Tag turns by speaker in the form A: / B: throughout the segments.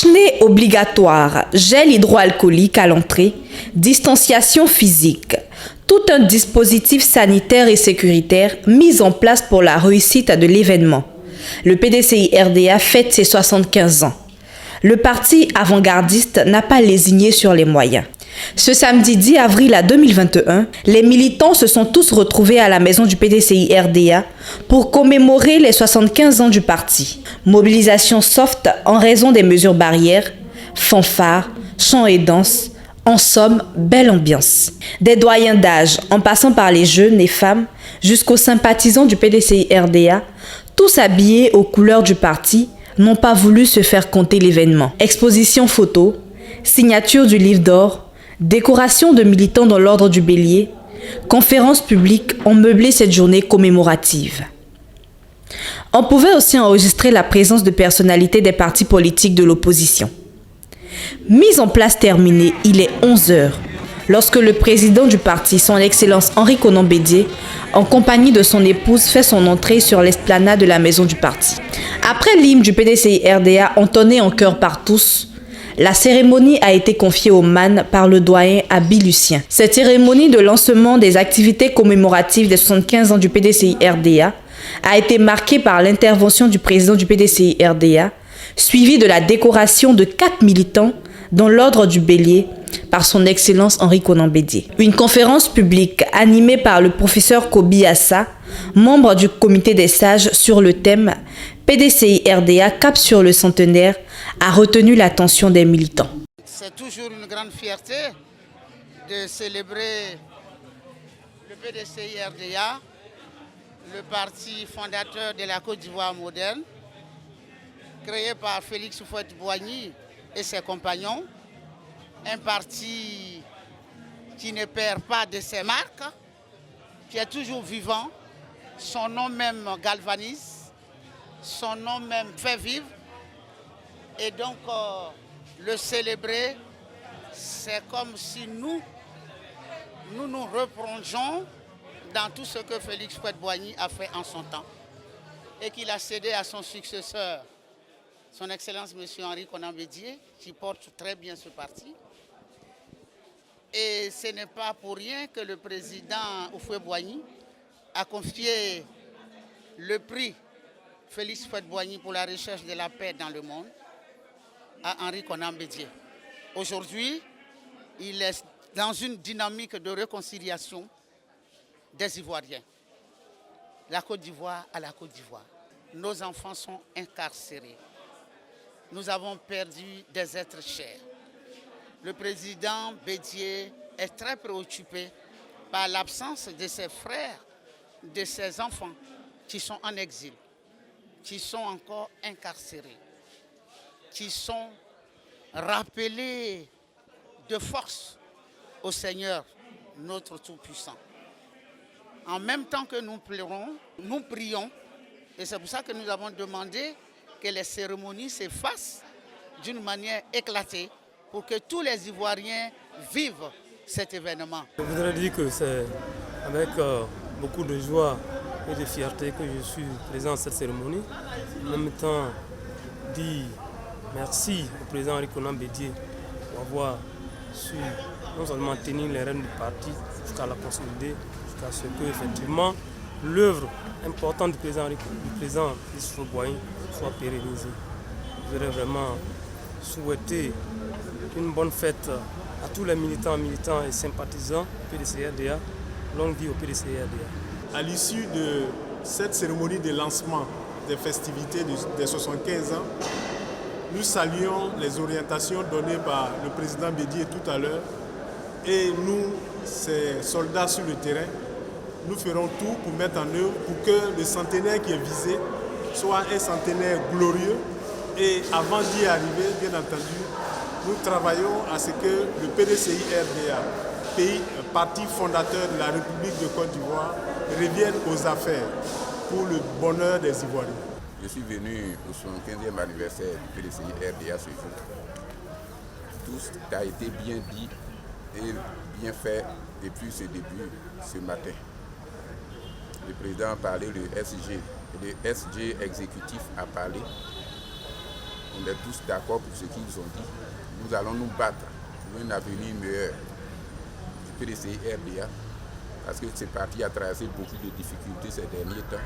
A: Bouche-nez obligatoire, gel hydroalcoolique à l'entrée, distanciation physique. Tout un dispositif sanitaire et sécuritaire mis en place pour la réussite de l'événement. Le PDCI-RDA fête ses 75 ans. Le parti avant-gardiste n'a pas lésigné sur les moyens. Ce samedi 10 avril 2021, les militants se sont tous retrouvés à la maison du PDCI-RDA pour commémorer les 75 ans du parti. Mobilisation soft en raison des mesures barrières, fanfares, chants et danses. En somme, belle ambiance. Des doyens d'âge, en passant par les jeunes et femmes, jusqu'aux sympathisants du PDCI-RDA, tous habillés aux couleurs du parti, n'ont pas voulu se faire compter l'événement. Exposition photo, signature du livre d'or, décoration de militants dans l'ordre du bélier, conférences publiques ont meublé cette journée commémorative. On pouvait aussi enregistrer la présence de personnalités des partis politiques de l'opposition. Mise en place terminée, il est 11h, lorsque le président du parti, son Excellence Henri Konan Bédié, en compagnie de son épouse, fait son entrée sur l'esplanade de la maison du parti. Après l'hymne du PDCI-RDA entonné en chœur par tous, la cérémonie a été confiée au MAN par le doyen Abi Lucien. Cette cérémonie de lancement des activités commémoratives des 75 ans du PDCI-RDA a été marquée par l'intervention du président du PDCI-RDA, suivie de la décoration de 4 militants dans l'ordre du bélier par son Excellence Henri Konan Bédié. Une conférence publique animée par le professeur Kobi Assa, membre du comité des sages sur le thème PDCI-RDA cap sur le centenaire, a retenu l'attention des militants.
B: C'est toujours une grande fierté de célébrer le PDCI-RDA, le parti fondateur de la Côte d'Ivoire moderne, créé par Félix Houphouët-Boigny et ses compagnons, un parti qui ne perd pas de ses marques, qui est toujours vivant, son nom même galvanise, son nom même fait vivre. Et donc, le célébrer, c'est comme si nous replongeons dans tout ce que Félix Houphouët-Boigny a fait en son temps et qu'il a cédé à son successeur, son Excellence M. Henri Konan Bédié, qui porte très bien ce parti. Et ce n'est pas pour rien que le président Houphouët-Boigny a confié le prix Félix Houphouët-Boigny pour la recherche de la paix dans le monde à Henri Konan Bédié. Aujourd'hui, il est dans une dynamique de réconciliation des Ivoiriens. La Côte d'Ivoire à la Côte d'Ivoire. Nos enfants sont incarcérés. Nous avons perdu des êtres chers. Le président Bédié est très préoccupé par l'absence de ses frères, de ses enfants qui sont en exil, qui sont encore incarcérés, qui sont rappelés de force au Seigneur, notre Tout-Puissant. En même temps que nous pleurons, nous prions, et c'est pour ça que nous avons demandé que les cérémonies se fassent d'une manière éclatée pour que tous les Ivoiriens vivent cet événement.
C: Je voudrais dire que c'est avec beaucoup de joie et de fierté que je suis présent à cette cérémonie. En même temps, dire merci au président Henri Konan Bédié pour avoir su non seulement tenir les rênes du parti jusqu'à la consolider, jusqu'à ce que effectivement l'œuvre importante du président Félix Houphouët-Boigny soit pérennisée. Je voudrais vraiment souhaiter une bonne fête à tous les militants et sympathisants du PDCI-RDA. Longue vie au PDCI-RDA.
D: À l'issue de cette cérémonie de lancement des festivités des 75 ans, nous saluons les orientations données par le président Bédié tout à l'heure et nous, ces soldats sur le terrain, nous ferons tout pour mettre en œuvre pour que le centenaire qui est visé soit un centenaire glorieux et avant d'y arriver, bien entendu, nous travaillons à ce que le PDCI-RDA, parti fondateur de la République de Côte d'Ivoire, revienne aux affaires pour le bonheur des Ivoiriens.
E: Je suis venu au 75e anniversaire du PDCI-RDA ce jour. Tout a été bien dit et bien fait depuis ce début, ce matin. Le président a parlé, le SG exécutif a parlé. on est tous d'accord pour ce qu'ils ont dit. Nous allons nous battre pour un avenir meilleur du PDCI RDA, parce que ce parti a traversé beaucoup de difficultés ces derniers temps.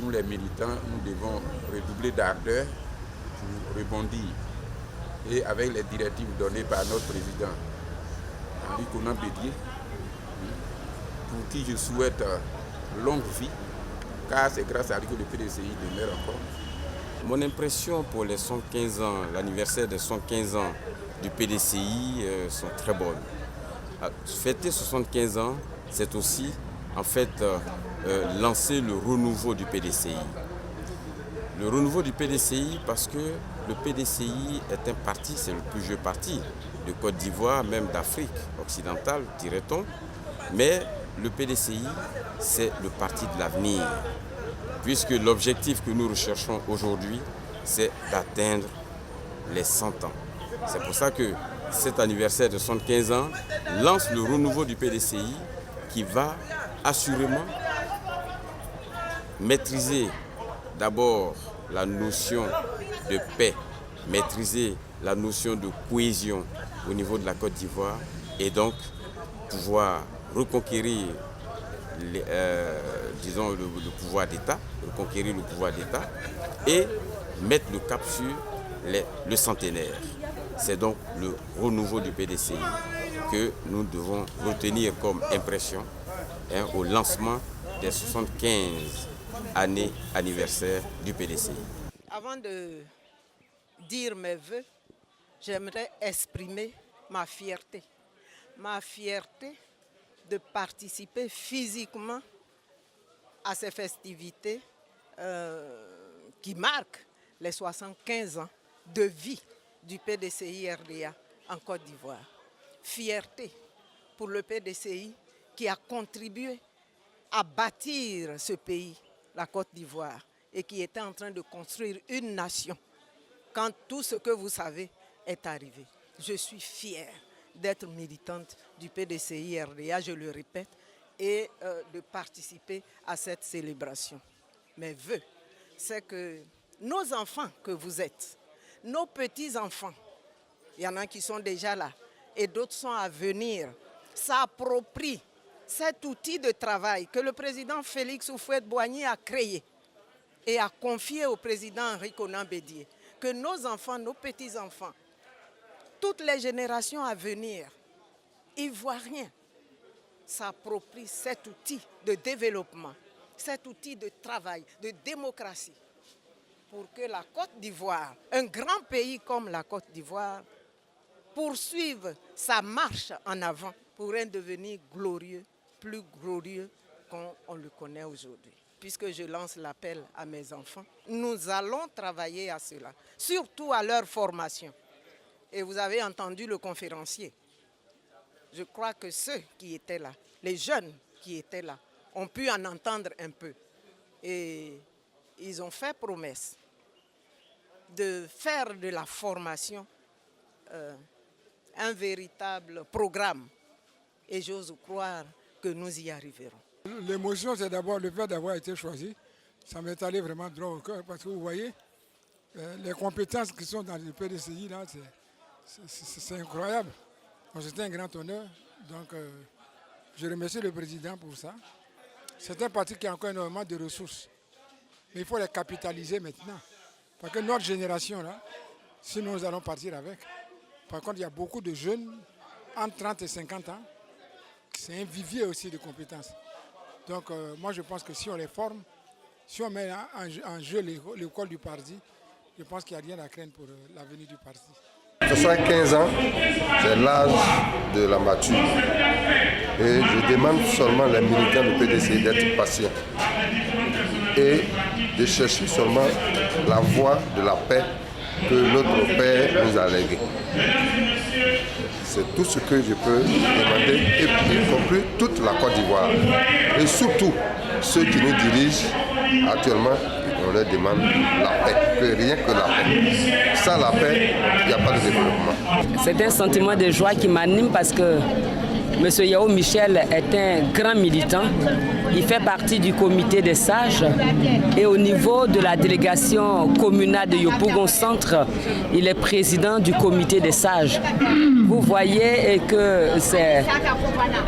E: Nous, les militants, nous devons redoubler d'ardeur pour rebondir. Et avec les directives données par notre président, Henri Konan Bédié, pour qui je souhaite longue vie, car c'est grâce à lui que le PDCI demeure encore.
F: Mon impression pour les 115 ans, l'anniversaire des 115 ans du PDCI sont très bonnes. Fêter 75 ans, c'est aussi en fait lancer le renouveau du PDCI. Le renouveau du PDCI parce que le PDCI est un parti, c'est le plus vieux parti de Côte d'Ivoire, même d'Afrique occidentale, dirait-on. Mais le PDCI, c'est le parti de l'avenir, puisque l'objectif que nous recherchons aujourd'hui, c'est d'atteindre les 100 ans. C'est pour ça que cet anniversaire de 75 ans lance le renouveau du PDCI qui va assurément maîtriser d'abord la notion de paix, maîtriser la notion de cohésion au niveau de la Côte d'Ivoire et donc pouvoir reconquérir le pouvoir d'État, reconquérir le pouvoir d'État et mettre le cap sur le centenaire. C'est donc le renouveau du PDCI que nous devons retenir comme impression au lancement des 75 années anniversaire du PDCI.
G: Avant de dire mes vœux, j'aimerais exprimer ma fierté. Ma fierté de participer physiquement à ces festivités qui marquent les 75 ans de vie du PDCI RDA en Côte d'Ivoire. Fierté pour le PDCI qui a contribué à bâtir ce pays, la Côte d'Ivoire, et qui était en train de construire une nation quand tout ce que vous savez est arrivé. Je suis fière d'être militante du PDCI RDA, je le répète, et de participer à cette célébration. Mes vœux, c'est que nos enfants que vous êtes, nos petits-enfants, il y en a qui sont déjà là, et d'autres sont à venir, s'approprient cet outil de travail que le président Félix Houphouët-Boigny a créé et a confié au président Henri Konan Bédié. Que nos enfants, nos petits-enfants, toutes les générations à venir, ivoiriens, s'approprient cet outil de développement, cet outil de travail, de démocratie, pour que la Côte d'Ivoire, un grand pays comme la Côte d'Ivoire, poursuive sa marche en avant pour un devenir glorieux, plus glorieux qu'on le connaît aujourd'hui. Puisque je lance l'appel à mes enfants, nous allons travailler à cela, surtout à leur formation. Et vous avez entendu le conférencier. Je crois que ceux qui étaient là, les jeunes qui étaient là, ont pu en entendre un peu. Et ils ont fait promesse de faire de la formation un véritable programme. Et j'ose croire que nous y arriverons.
H: L'émotion, c'est d'abord le fait d'avoir été choisi. Ça m'est allé vraiment droit au cœur parce que vous voyez, les compétences qui sont dans le PDCI, là, c'est incroyable. C'était un grand honneur. Donc, je remercie le président pour ça. C'est un parti qui a encore énormément de ressources. Mais il faut les capitaliser maintenant. Parce que notre génération, là, si nous allons partir avec. Par contre, il y a beaucoup de jeunes entre 30 et 50 ans. C'est un vivier aussi de compétences. Donc, moi, je pense que si on les forme, si on met en jeu l'école du parti, je pense qu'il n'y a rien à craindre pour l'avenir du parti.
I: 75 ans, c'est l'âge de la mature. Et je demande seulement les militants du PDCI d'être patients et de chercher seulement la voie de la paix que notre Père nous a léguée. C'est tout ce que je peux demander, y compris toute la Côte d'Ivoire. Et surtout, ceux qui nous dirigent actuellement, on leur demande la paix, que rien que la paix. Sans la paix, il n'y a pas de développement.
J: C'est un sentiment de joie qui m'anime parce que M. Yao Michel est un grand militant. Il fait partie du comité des sages et au niveau de la délégation communale de Yopougon Centre, il est président du comité des sages. Vous voyez que c'est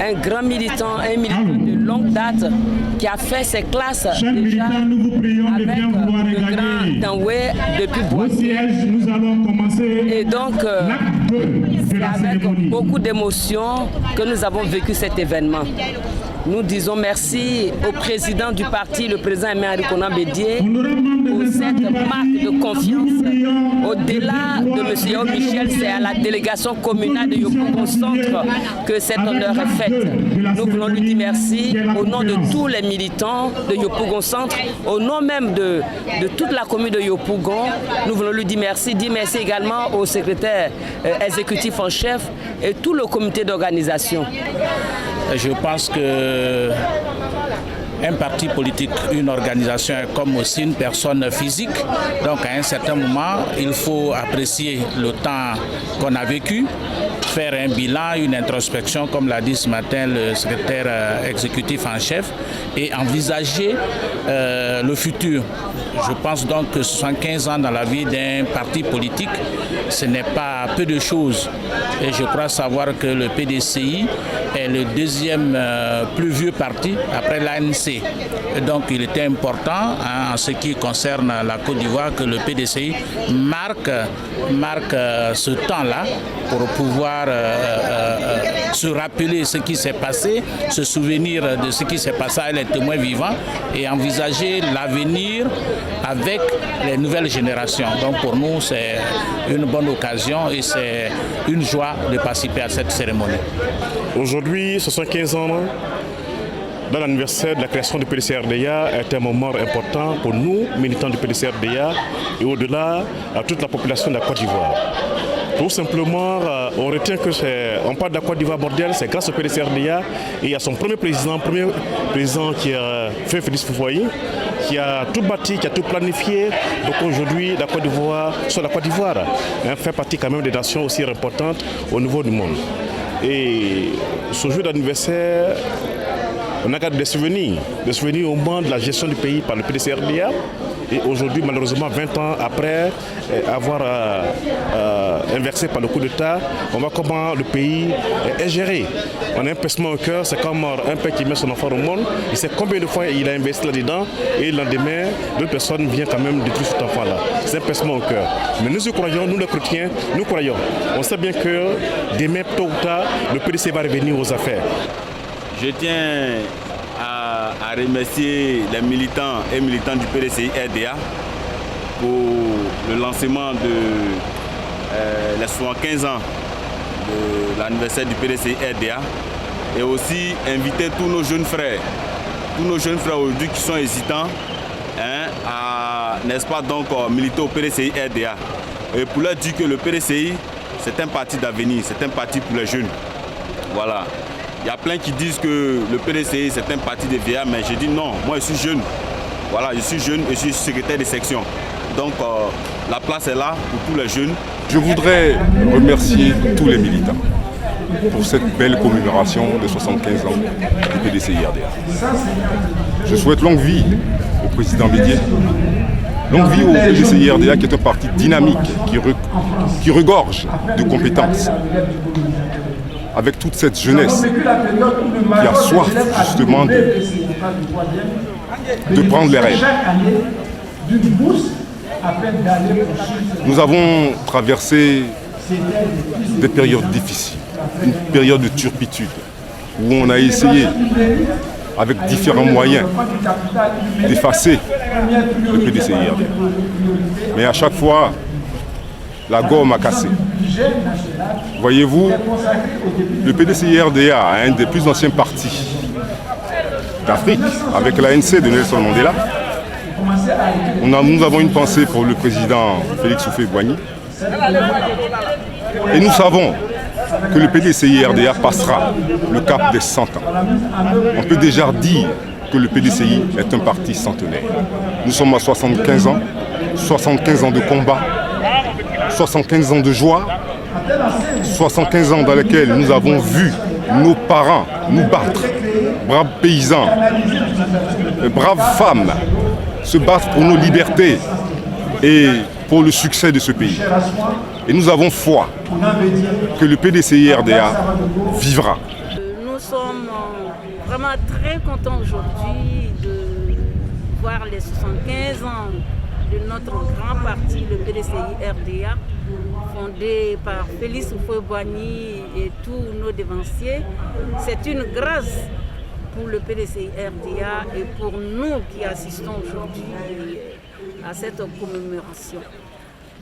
J: un grand militant, un militant de longue date qui a fait ses classes déjà avec le grand Tanoué depuis Boissy. Et donc, c'est avec beaucoup d'émotion que nous avons vécu cet événement. Nous disons merci au président du parti, le président Aimé Arikona Bédié, pour cette marque de confiance. Au-delà de M. Yao Michel, c'est à la délégation communale de Yopougon Centre que cet honneur est fait. Nous voulons lui dire merci au nom de tous les militants de Yopougon Centre, au nom même de toute la commune de Yopougon. Nous voulons lui dire merci également au secrétaire exécutif en chef et tout le comité d'organisation.
K: Je pense que un parti politique, une organisation est comme aussi une personne physique. Donc à un certain moment, il faut apprécier le temps qu'on a vécu, faire un bilan, une introspection, comme l'a dit ce matin le secrétaire exécutif en chef, et envisager le futur. Je pense donc que 75 ans dans la vie d'un parti politique, ce n'est pas peu de choses. Et je crois savoir que le PDCI est le deuxième plus vieux parti après l'ANC. Et donc il était important en ce qui concerne la Côte d'Ivoire que le PDCI marque ce temps-là pour pouvoir se rappeler ce qui s'est passé, se souvenir de ce qui s'est passé à les témoins vivants et envisager l'avenir avec les nouvelles générations. Donc pour nous, c'est une bonne occasion et c'est une joie de participer à cette cérémonie.
L: Aujourd'hui, 75 ans dans l'anniversaire de la création du PDC-RDA est un moment important pour nous, militants du PDC-RDA, et au-delà à toute la population de la Côte d'Ivoire. Tout simplement, on retient que on parle de la Côte d'Ivoire moderne, c'est grâce au PDC-RDA et à son premier président qui a fait Félix Houphouët-Boigny, qui a tout bâti, qui a tout planifié. Donc aujourd'hui, la Côte d'Ivoire, fait partie quand même des nations aussi importantes au niveau du monde. Et ce jour d'anniversaire, on a des souvenirs au moment de la gestion du pays par le PDC-RDA. Et aujourd'hui, malheureusement, 20 ans après avoir inversé par le coup d'État, on voit comment le pays est géré. On a un pincement au cœur, c'est comme un père qui met son enfant au monde. Il sait combien de fois il a investi là-dedans et le lendemain, d'autres personnes viennent quand même détruire cet enfant-là. C'est un pincement au cœur. Mais nous y croyons, nous les chrétiens, nous croyons. On sait bien que demain, tôt ou tard, le PDC va revenir aux affaires.
F: Je tiens à remercier les militants et militantes du PDCI-RDA pour le lancement de les 75 ans de l'anniversaire du PDCI-RDA et aussi inviter tous nos jeunes frères aujourd'hui qui sont hésitants à, n'est-ce pas, donc militer au PDCI-RDA et pour leur dire que le PDCI c'est un parti d'avenir, c'est un parti pour les jeunes. Voilà. Il y a plein qui disent que le PDCI c'est un parti de vieillards, mais je dis non, moi je suis jeune. Voilà, je suis jeune et je suis secrétaire de section. Donc la place est là pour tous les jeunes.
M: Je voudrais remercier tous les militants pour cette belle commémoration de 75 ans du PDCI-RDA. Je souhaite longue vie au président Bédié, longue vie au PDCI-RDA qui est un parti dynamique, qui regorge de compétences. Avec toute cette jeunesse qui a soif justement de prendre les rênes. Nous avons traversé des périodes difficiles, une période de turpitude, où on a essayé, avec différents moyens, d'effacer le PDCI-RDA. Mais à chaque fois, la gomme a cassé. Voyez-vous, le PDCI-RDA, un des plus anciens partis d'Afrique, avec l'ANC de Nelson Mandela. Nous avons une pensée pour le président Félix Houphouët-Boigny. Et nous savons que le PDCI-RDA passera le cap des 100 ans. On peut déjà dire que le PDCI est un parti centenaire. Nous sommes à 75 ans de combat, 75 ans de joie, 75 ans dans lesquels nous avons vu nos parents nous battre, braves paysans, braves femmes, se battre pour nos libertés et pour le succès de ce pays. Et nous avons foi que le PDCI-RDA vivra.
N: Nous sommes vraiment très contents aujourd'hui de voir les 75 ans de notre grand parti, le PDCI-RDA, fondé par Félix Houphouët-Boigny et tous nos devanciers. C'est une grâce pour le PDCI-RDA et pour nous qui assistons aujourd'hui à cette commémoration.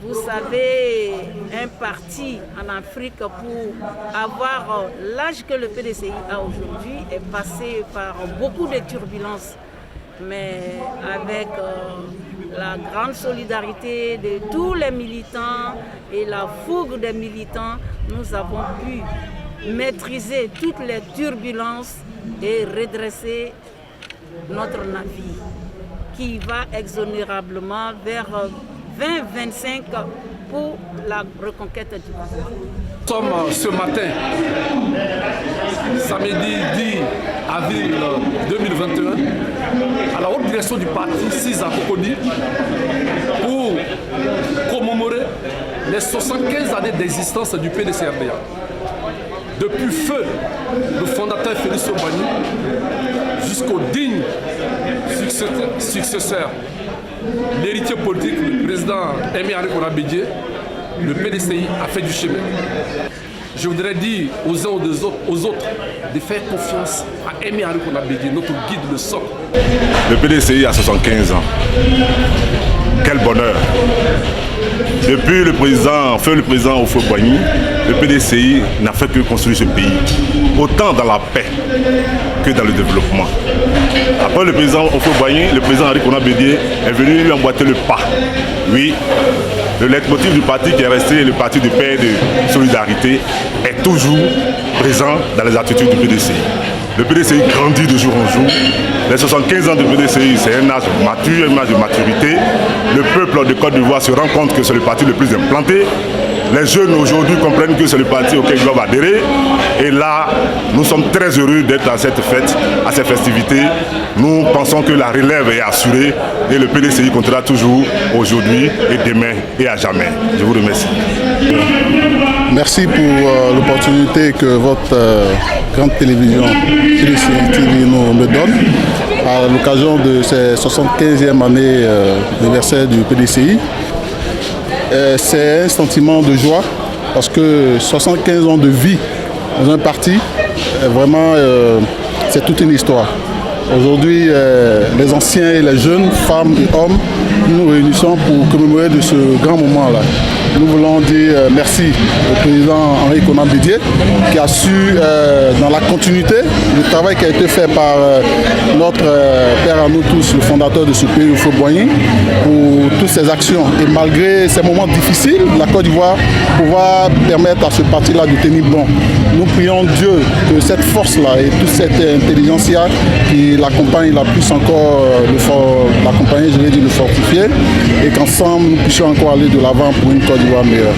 N: Vous savez, un parti en Afrique, pour avoir l'âge que le PDCI a aujourd'hui, est passé par beaucoup de turbulences. Mais avec la grande solidarité de tous les militants et la fougue des militants, nous avons pu maîtriser toutes les turbulences et redresser notre navire qui va exonérablement vers 2025 pour la reconquête du pouvoir.
O: Nous sommes ce matin, samedi 10 avril 2021, à la haute direction du parti 6 à Cocody pour commémorer les 75 années d'existence du PDCI-RDA. Depuis feu le fondateur Félix Houphouët-Boigny jusqu'au digne successeur, l'héritier politique, le président Aimé Henri Konan Bédié, le PDCI a fait du chemin. Je voudrais dire aux uns aux autres de faire confiance à Aimé Henri Konan Bédié, notre guide, le socle.
M: Le PDCI a 75 ans. Quel bonheur! Depuis le président Houphouët-Boigny, le PDCI n'a fait que construire ce pays, autant dans la paix que dans le développement. Après le président Houphouët-Boigny, le président Henri Konan Bédié est venu lui emboîter le pas. Oui, le leitmotiv du parti qui est resté le parti de paix et de solidarité est toujours présent dans les attitudes du PDCI. Le PDCI grandit de jour en jour. Les 75 ans de PDCI, c'est un âge mature, un âge de maturité. Le peuple de Côte d'Ivoire se rend compte que c'est le parti le plus implanté. Les jeunes aujourd'hui comprennent que c'est le parti auquel ils doivent adhérer. Et là, nous sommes très heureux d'être à cette fête, à ces festivités. Nous pensons que la relève est assurée et le PDCI comptera toujours aujourd'hui et demain et à jamais. Je vous remercie.
P: Merci pour l'opportunité que votre grande télévision PDCI TV me donne à l'occasion de ces 75e année d'anniversaire du PDCI. C'est un sentiment de joie parce que 75 ans de vie dans un parti, vraiment c'est toute une histoire. Aujourd'hui, les anciens et les jeunes, femmes et hommes, nous réunissons pour commémorer de ce grand moment-là. Nous voulons dire merci au président Henri Konan Bédié qui a su, dans la continuité, le travail qui a été fait par notre père à nous tous, le fondateur de ce pays, Houphouët-Boigny, pour toutes ces actions. Et malgré ces moments difficiles, la Côte d'Ivoire pouvoir permettre à ce parti-là de tenir bon. Nous prions Dieu que cette force-là et toute cette intelligence-là qui l'accompagne, la puisse encore l'accompagner, je vais dire le fortifier, et qu'ensemble nous puissions encore aller de l'avant pour une Côte d'Ivoire meilleure.